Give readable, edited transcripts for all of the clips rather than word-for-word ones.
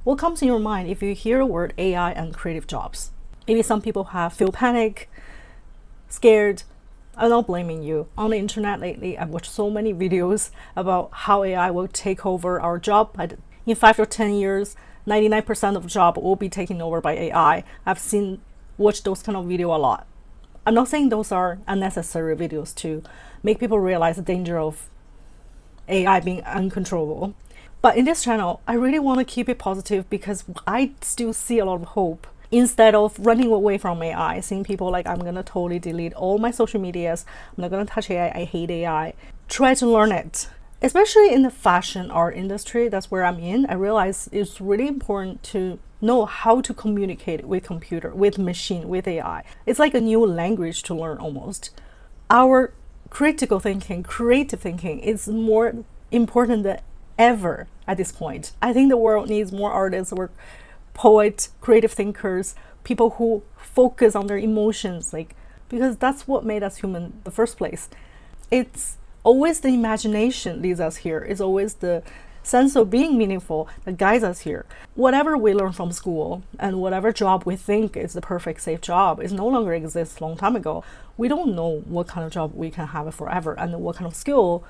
What comes in your mind if you hear the word AI and creative jobs? Maybe some people feel panic, scared. I'm not blaming you. On the internet lately, I've watched so many videos about how AI will take over our job. In 5 to 10 years, 99% of job will be taken over by AI. Watched those kind of video a lot. I'm not saying those are unnecessary videos to make people realize the danger of AI being uncontrollable. But in this channel, I really want to keep it positive because I still see a lot of hope. Instead of running away from AI, seeing people like, I'm going to totally delete all my social medias, I'm not going to touch AI, I hate AI. Try to learn it. Especially in the fashion art industry, that's where I'm in. I realize it's really important to know how to communicate with computer, with machine, with AI. It's like a new language to learn almost. Our critical thinking, creative thinking is more important than ever at this point. I think the world needs more artists or poets, creative thinkers, people who focus on their emotions, because that's what made us human in the first place. It's always the imagination leads us here. It's always the sense of being meaningful that guides us here. Whatever we learn from school and whatever job we think is the perfect safe job is no longer exists a long time ago. We don't know what kind of job we can have forever and what kind of skill.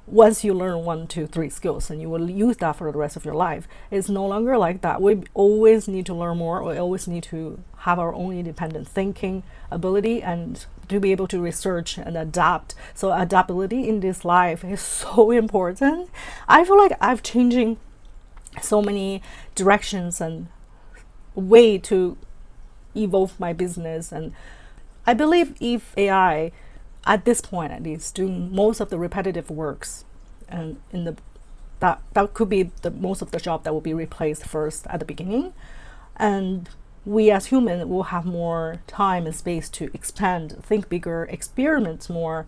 Once you learn 1, 2, 3 skills and you will use that for the rest of your life, it's no longer like that. We always need to learn more. We always need to have our own independent thinking ability and to be able to research and adapt. So adaptability in this life is so important. I feel like I've changing so many directions and way to evolve my business. And I believe if AI, at this point at least, doing most of the repetitive works, and that could be the most of the job that will be replaced first at the beginning, and we as humans will have more time and space to expand, think bigger, experiment more.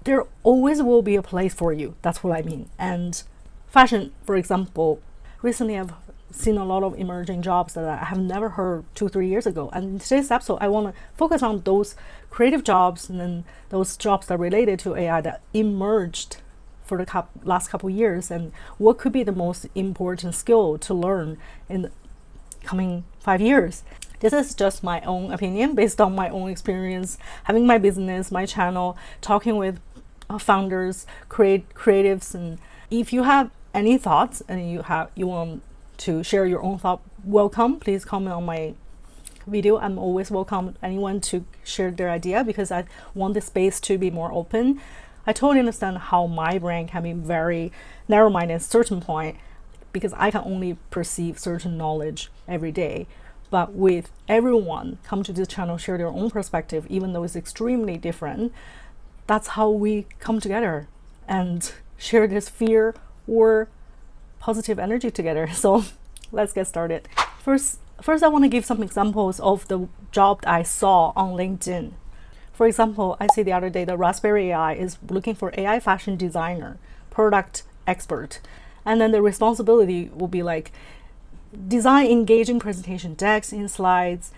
There always will be a place for you. That's what I mean. And fashion, for example, recently I've seen a lot of emerging jobs that I have never heard 2-3 years ago. And in today's episode, I want to focus on those creative jobs and then those jobs that are related to AI that emerged for the last couple of years, and what could be the most important skill to learn in the coming 5 years. This is just my own opinion based on my own experience, having my business, my channel, talking with founders, creatives. And if you have any thoughts and you want to share your own thought, welcome. Please comment on my video. I'm always welcome anyone to share their idea because I want the space to be more open. I totally understand how my brain can be very narrow-minded at a certain point because I can only perceive certain knowledge every day. But with everyone come to this channel, share their own perspective, even though it's extremely different, that's how we come together and share this fear or positive energy together. So let's get started. First I want to give some examples of the job I saw on LinkedIn. For example, I see the other day the Raspberry AI is looking for AI fashion designer, product expert. And then the responsibility will be like design engaging presentation decks in slides,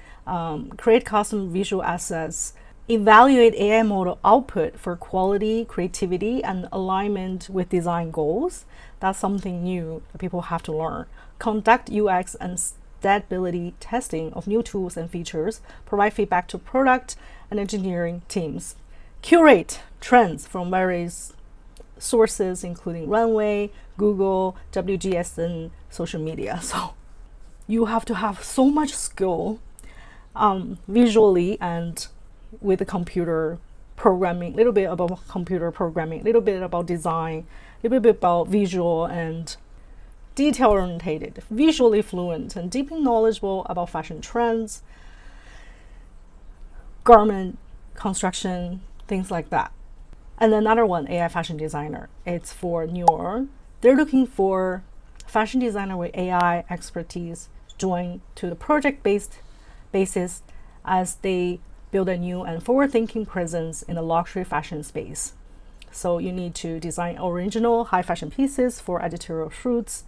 create custom visual assets, evaluate AI model output for quality, creativity, and alignment with design goals. That's something new that people have to learn. Conduct UX and stability testing of new tools and features, provide feedback to product and engineering teams. Curate trends from various sources, including Runway, Google, WGS, and social media. So you have to have so much skill visually and with the computer programming, a little bit about computer programming, a little bit about design, a little bit about visual and detail orientated, visually fluent, and deeply knowledgeable about fashion trends, garment construction, things like that. And another one, AI fashion designer. It's for New York. They're looking for fashion designer with AI expertise join to the project-based basis as they build a new and forward-thinking presence in the luxury fashion space. So you need to design original high fashion pieces for editorial shoots,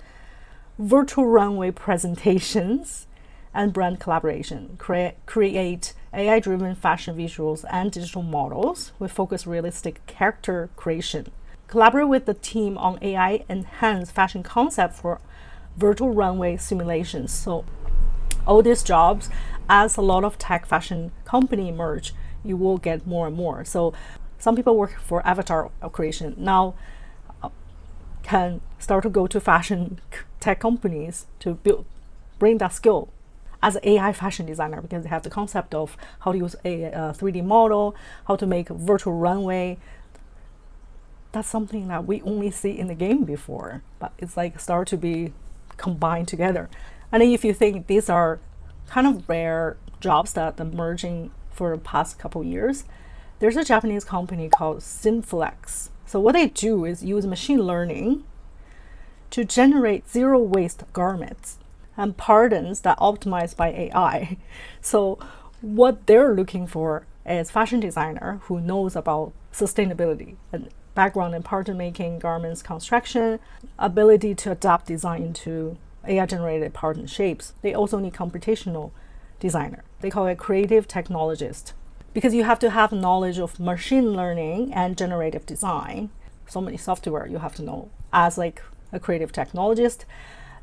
virtual runway presentations, and brand collaboration. Create AI-driven fashion visuals and digital models with focused realistic character creation. Collaborate with the team on AI-enhanced fashion concept for virtual runway simulations. So all these jobs, as a lot of tech fashion company emerge, you will get more and more. So some people work for avatar creation now can start to go to fashion tech companies to bring that skill as an AI fashion designer, because they have the concept of how to use a 3D model, how to make a virtual runway. That's something that we only see in the game before, but it's like start to be combined together. And if you think these are kind of rare jobs that are emerging for the past couple years, there's a Japanese company called Synflex. So what they do is use machine learning to generate zero waste garments and patterns that optimized by AI. So what they're looking for is fashion designer who knows about sustainability and background in pattern making, garments construction, ability to adapt design to AI generated pattern shapes. They also need computational designer. They call it creative technologist, because you have to have knowledge of machine learning and generative design. So many software you have to know as like a creative technologist.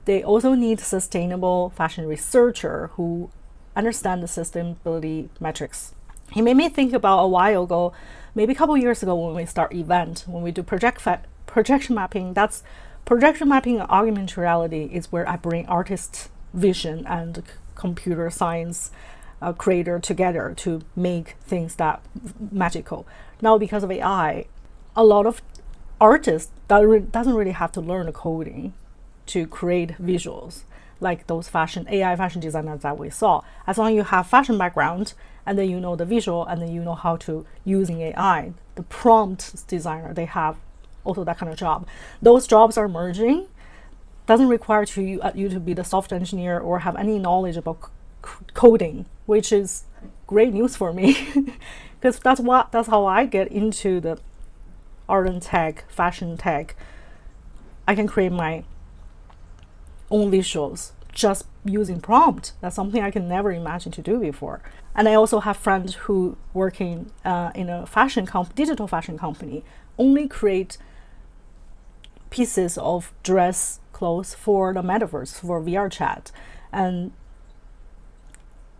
They also need sustainable fashion researcher who understand the sustainability metrics. It made me think about a while ago, maybe a couple years ago, when we start event, when we do projection mapping. That's projection mapping and augmented reality is where I bring artist vision and computer science creator together to make things that magical. Now, because of AI, a lot of artists doesn't really have to learn the coding to create visuals like those AI fashion designers that we saw. As long as you have fashion background and then you know the visual and then you know how to using AI, the prompt designer, they have also that kind of job. Those jobs are merging. Doesn't require you to be the software engineer or have any knowledge about coding, which is great news for me because that's how I get into the art and tech, fashion tech. I can create my own visuals just using prompt. That's something I can never imagine to do before. And I also have friends who working in a digital fashion company, only create pieces of dress clothes for the metaverse, for VR chat. And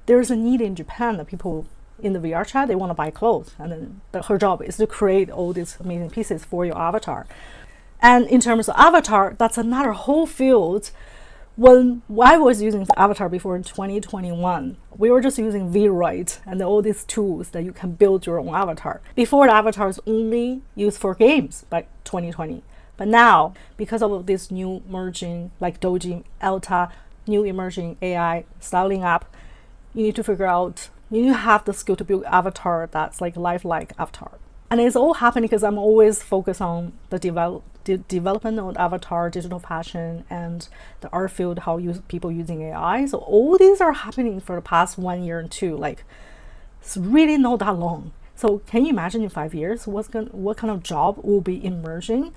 there's a need in Japan that people in the VR chat, they want to buy clothes, and then her job is to create all these amazing pieces for your avatar. And in terms of avatar, that's another whole field. When I was using the avatar before in 2021, we were just using VRite and all these tools that you can build your own avatar. Before, the avatar was only used for games by 2020. But now, because of this new merging, like Doji, Elta, new emerging AI styling app, you need to have the skill to build avatar that's like lifelike avatar. And it's all happening because I'm always focused on the development of avatar, digital fashion, and the art field, how people using AI. So all these are happening for the past 1 year and two. Like, it's really not that long. So can you imagine in 5 years what kind of job will be emerging?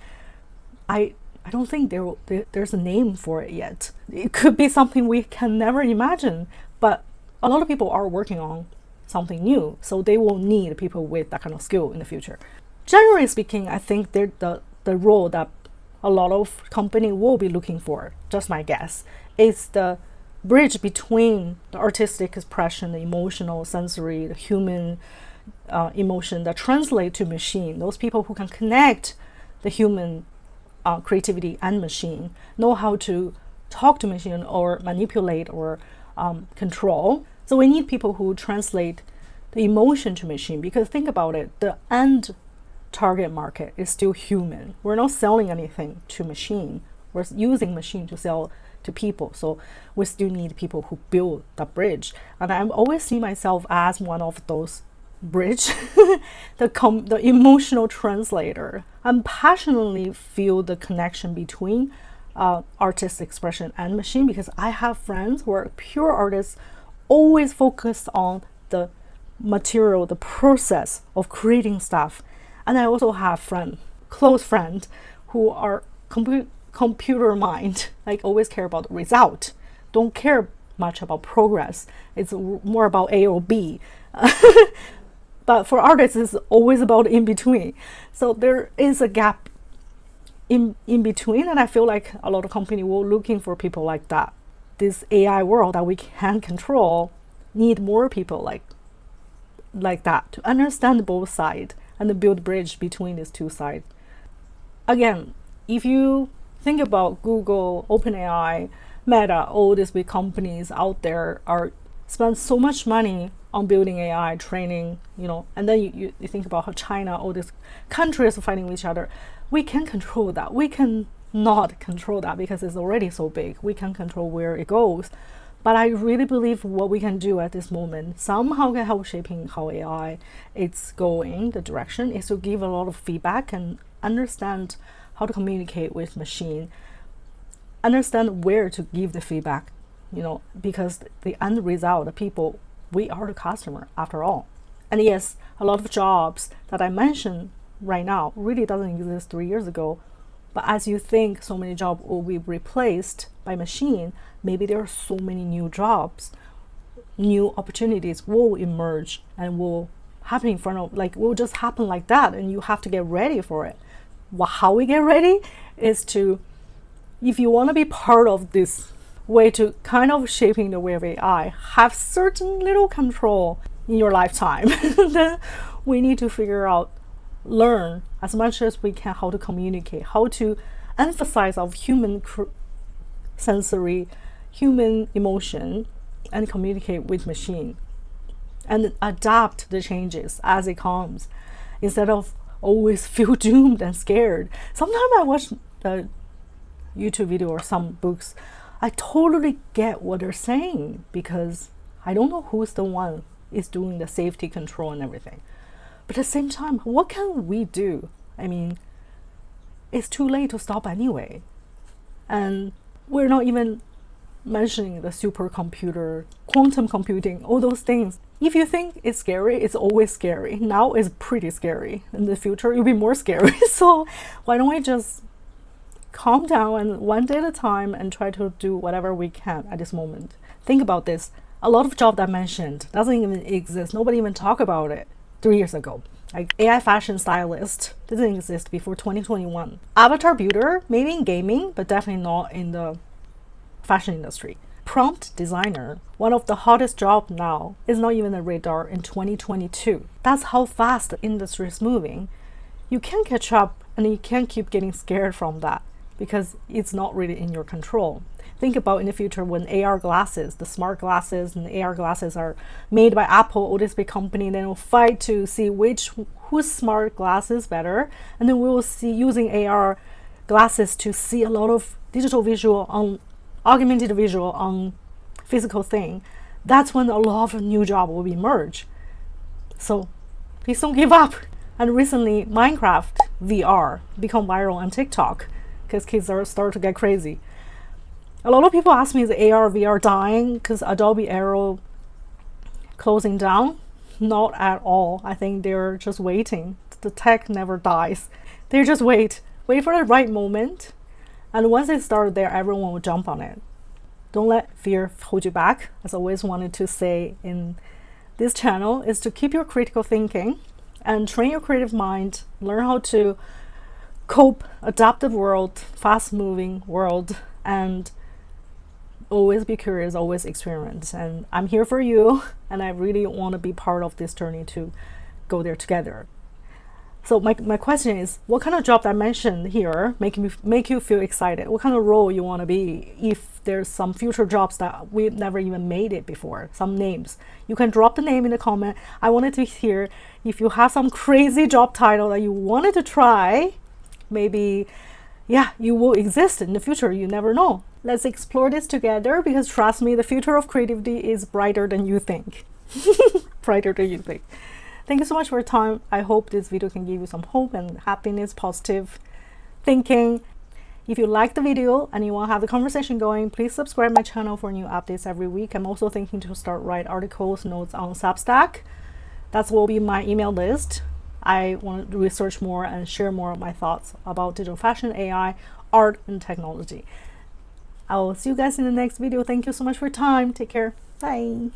I don't think there's a name for it yet. It could be something we can never imagine, but a lot of people are working on something new, so they will need people with that kind of skill in the future. Generally speaking, I think the role that a lot of company will be looking for, just my guess, is the bridge between the artistic expression, the emotional, sensory, the human emotion that translate to machine. Those people who can connect the human creativity and machine, know how to talk to machine or manipulate or control. So we need people who translate the emotion to machine, because think about it, the end target market is still human. We're not selling anything to machine. We're using machine to sell to people. So we still need people who build the bridge. And I always see myself as one of those bridge, the emotional translator. I passionately feel the connection between artist expression and machine, because I have friends who are pure artists, always focused on the material, the process of creating stuff. And I also have close friends who are computer mind, like always care about the result, don't care much about progress. It's more about A or B. But for artists, it's always about in between. So there is a gap in between, and I feel like a lot of companies will looking for people like that. This AI world that we can control need more people like that to understand both sides and to build bridge between these two sides. Again, if you think about Google, OpenAI, Meta, all these big companies out there are spend so much money on building AI training, and then you think about how China, all these countries are fighting with each other. We can control that. We can not control that because it's already so big. We can control where it goes. But I really believe what we can do at this moment somehow can help shaping how AI is going, the direction, is to give a lot of feedback and understand how to communicate with machine, understand where to give the feedback, because the end result, the people, we are the customer after all. And yes, a lot of jobs that I mentioned right now really doesn't exist 3 years ago. But as you think so many jobs will be replaced by machine, maybe there are so many new jobs, new opportunities will emerge and will happen in front of, will just happen like that, and you have to get ready for it. How we get ready is to, if you want to be part of this way to kind of shaping the way of AI, have certain little control in your lifetime, then we need to figure out, learn as much as we can how to communicate, how to emphasize of human sensory, human emotion, and communicate with machine, and adapt the changes as it comes, instead of always feel doomed and scared. Sometimes I watch a YouTube video or some books, I totally get what they're saying because I don't know who's the one is doing the safety control and everything. But at the same time, what can we do? I mean, it's too late to stop anyway. And we're not even mentioning the supercomputer, quantum computing, all those things. If you think it's scary, it's always scary. Now it's pretty scary. In the future, it'll be more scary. So why don't we just calm down and one day at a time and try to do whatever we can at this moment. Think about this. A lot of jobs I mentioned doesn't even exist. Nobody even talked about it 3 years ago. Like AI fashion stylist didn't exist before 2021. Avatar builder, maybe in gaming, but definitely not in the fashion industry. Prompt designer, one of the hottest jobs now, is not even a radar in 2022. That's how fast the industry is moving. You can't catch up and you can't keep getting scared from that because it's not really in your control. Think about in the future when AR glasses, the smart glasses and the AR glasses are made by Apple, all this big company, then we'll fight to see whose smart glasses better. And then we will see using AR glasses to see a lot of digital visual on augmented visual on physical thing. That's when a lot of new jobs will emerge. So please don't give up. And recently, Minecraft VR become viral on TikTok because kids are starting to get crazy. A lot of people ask me, is AR, VR dying because Adobe Aero closing down? Not at all. I think they're just waiting. The tech never dies. They just wait for the right moment. And once it starts there, everyone will jump on it. Don't let fear hold you back. As I always wanted to say in this channel is to keep your critical thinking and train your creative mind. Learn how to cope, adapt the world, fast-moving world, and always be curious, always experiment. And I'm here for you, and I really want to be part of this journey to go there together. So my question is, what kind of job that I mentioned here make you feel excited? What kind of role you want to be if there's some future jobs that we've never even made it before, some names. You can drop the name in the comment. I wanted to hear if you have some crazy job title that you wanted to try. Maybe, yeah, you will exist in the future. You never know. Let's explore this together because trust me, the future of creativity is brighter than you think. Brighter than you think. Thank you so much for your time. I hope this video can give you some hope and happiness, positive thinking. If you like the video and you want to have the conversation going, please subscribe my channel for new updates every week. I'm also thinking to start write articles, notes on Substack. That will be my email list. I want to research more and share more of my thoughts about digital fashion, AI, art, and technology. I will see you guys in the next video. Thank you so much for your time. Take care. Bye.